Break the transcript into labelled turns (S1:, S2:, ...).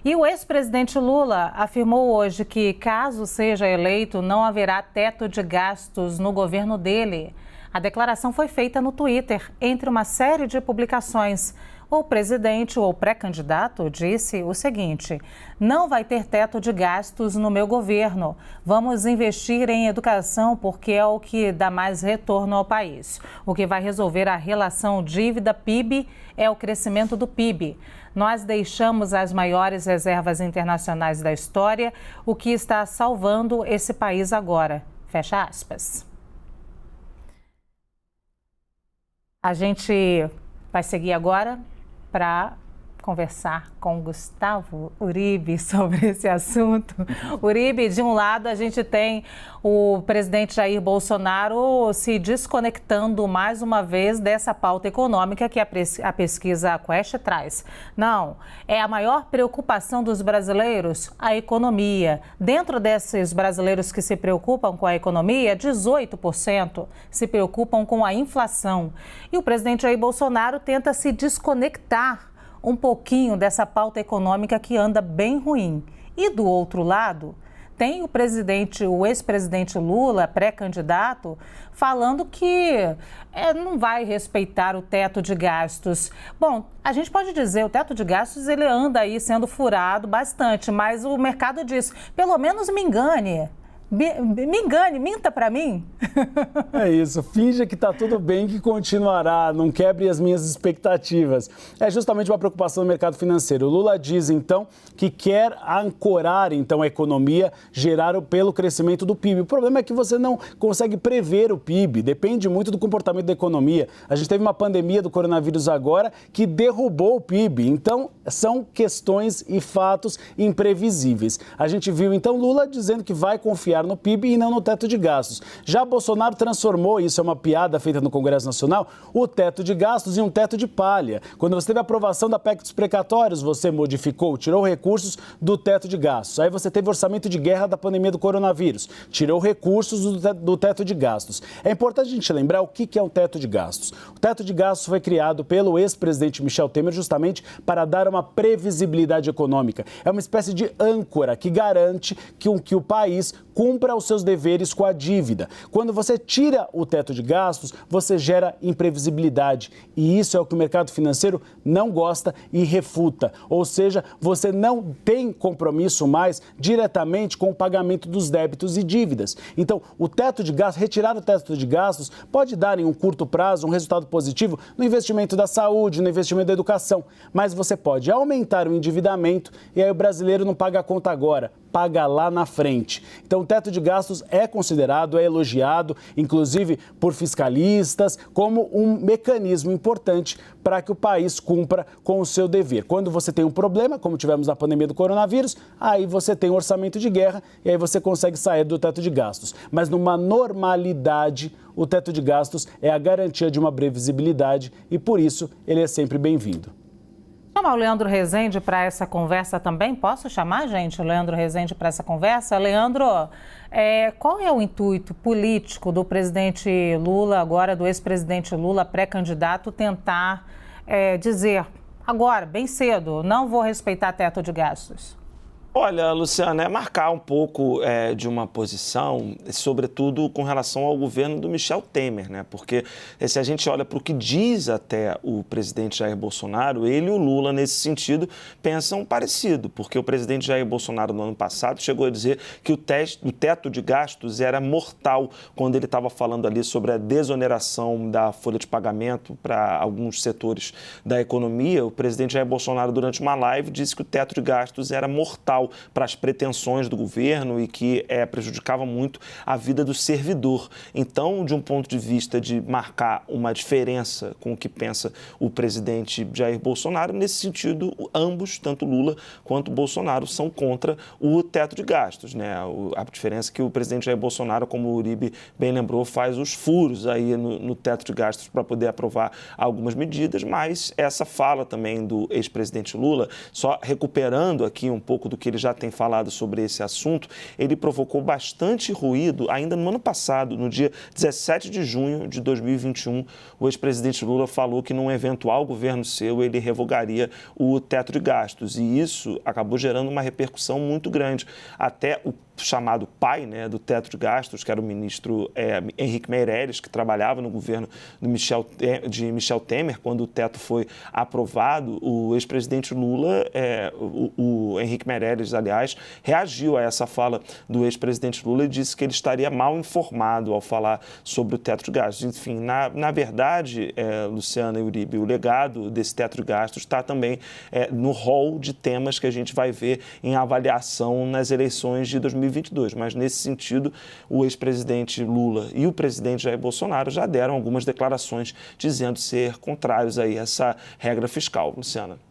S1: E o ex-presidente Lula afirmou hoje que, caso seja eleito, não haverá teto de gastos no governo dele. A declaração foi feita no Twitter, entre uma série de publicações. O presidente ou pré-candidato disse o seguinte: não vai ter teto de gastos no meu governo. Vamos investir em educação porque é o que dá mais retorno ao país. O que vai resolver a relação dívida-PIB é o crescimento do PIB. Nós deixamos as maiores reservas internacionais da história, o que está salvando esse país agora. Fecha aspas. A gente vai seguir agora para conversar com Gustavo Uribe sobre esse assunto. Uribe, de um lado a gente tem o presidente Jair Bolsonaro se desconectando mais uma vez dessa pauta econômica que a pesquisa Quest traz. Não, é a maior preocupação dos brasileiros, a economia. Dentro desses brasileiros que se preocupam com a economia, 18% se preocupam com a inflação. E o presidente Jair Bolsonaro tenta se desconectar um pouquinho dessa pauta econômica que anda bem ruim. E do outro lado, tem o ex-presidente Lula, pré-candidato, falando que não vai respeitar o teto de gastos. Bom, a gente pode dizer, o teto de gastos ele anda aí sendo furado bastante, mas o mercado diz, pelo menos me engane. Me engane, minta para mim.
S2: É isso, finja que está tudo bem, que continuará, não quebre as minhas expectativas. É justamente uma preocupação do mercado financeiro. O Lula diz, então, que quer ancorar, então, a economia gerada pelo crescimento do PIB. O problema é que você não consegue prever o PIB, depende muito do comportamento da economia. A gente teve uma pandemia do coronavírus agora que derrubou o PIB, então são questões e fatos imprevisíveis. A gente viu, então, Lula dizendo que vai confiar no PIB e não no teto de gastos. Já Bolsonaro transformou, isso é uma piada feita no Congresso Nacional, o teto de gastos em um teto de palha. Quando você teve a aprovação da PEC dos precatórios, você modificou, tirou recursos do teto de gastos. Aí você teve orçamento de guerra da pandemia do coronavírus, tirou recursos do teto de gastos. É importante a gente lembrar o que é um teto de gastos. O teto de gastos foi criado pelo ex-presidente Michel Temer justamente para dar uma previsibilidade econômica. É uma espécie de âncora que garante que o país cumpra os seus deveres com a dívida. Quando você tira o teto de gastos, você gera imprevisibilidade. E isso é o que o mercado financeiro não gosta e refuta. Ou seja, você não tem compromisso mais diretamente com o pagamento dos débitos e dívidas. Então, o teto de gastos, retirar o teto de gastos, pode dar em um curto prazo um resultado positivo no investimento da saúde, no investimento da educação. Mas você pode aumentar o endividamento e aí o brasileiro não paga a conta agora, paga lá na frente. Então, o teto de gastos é considerado, é elogiado, inclusive por fiscalistas, como um mecanismo importante para que o país cumpra com o seu dever. Quando você tem um problema, como tivemos na pandemia do coronavírus, aí você tem um orçamento de guerra e aí você consegue sair do teto de gastos. Mas numa normalidade, o teto de gastos é a garantia de uma previsibilidade e por isso ele é sempre bem-vindo.
S1: Chamar o Leandro Rezende para essa conversa também? Posso chamar, gente, o Leandro Rezende para essa conversa? Leandro, qual é o intuito político do presidente Lula, agora do ex-presidente Lula, pré-candidato, tentar dizer agora, bem cedo, não vou respeitar teto de gastos?
S3: Olha, Luciana, é marcar um pouco de uma posição, sobretudo com relação ao governo do Michel Temer, né? Porque se a gente olha para o que diz até o presidente Jair Bolsonaro, ele e o Lula, nesse sentido, pensam parecido, porque o presidente Jair Bolsonaro, no ano passado, chegou a dizer que o teto de gastos era mortal, quando ele estava falando ali sobre a desoneração da folha de pagamento para alguns setores da economia. O presidente Jair Bolsonaro, durante uma live, disse que o teto de gastos era mortal para as pretensões do governo e que prejudicava muito a vida do servidor. Então, de um ponto de vista de marcar uma diferença com o que pensa o presidente Jair Bolsonaro, nesse sentido, ambos, tanto Lula quanto Bolsonaro, são contra o teto de gastos, né? A diferença é que o presidente Jair Bolsonaro, como o Uribe bem lembrou, faz os furos aí no teto de gastos para poder aprovar algumas medidas, mas essa fala também do ex-presidente Lula, só recuperando aqui um pouco do que ele ele já tem falado sobre esse assunto, ele provocou bastante ruído ainda no ano passado, no dia 17 de junho de 2021, o ex-presidente Lula falou que num eventual governo seu ele revogaria o teto de gastos, e isso acabou gerando uma repercussão muito grande. Até o chamado pai, né, do teto de gastos, que era o ministro Henrique Meirelles, que trabalhava no governo de Michel Temer, quando o teto foi aprovado, o ex-presidente Lula, o Henrique Meirelles, aliás, reagiu a essa fala do ex-presidente Lula e disse que ele estaria mal informado ao falar sobre o teto de gastos. Enfim, na verdade, Luciana e Uribe, o legado desse teto de gastos está também no rol de temas que a gente vai ver em avaliação nas eleições de 2022. Mas, nesse sentido, o ex-presidente Lula e o presidente Jair Bolsonaro já deram algumas declarações dizendo ser contrários a essa regra fiscal. Luciana.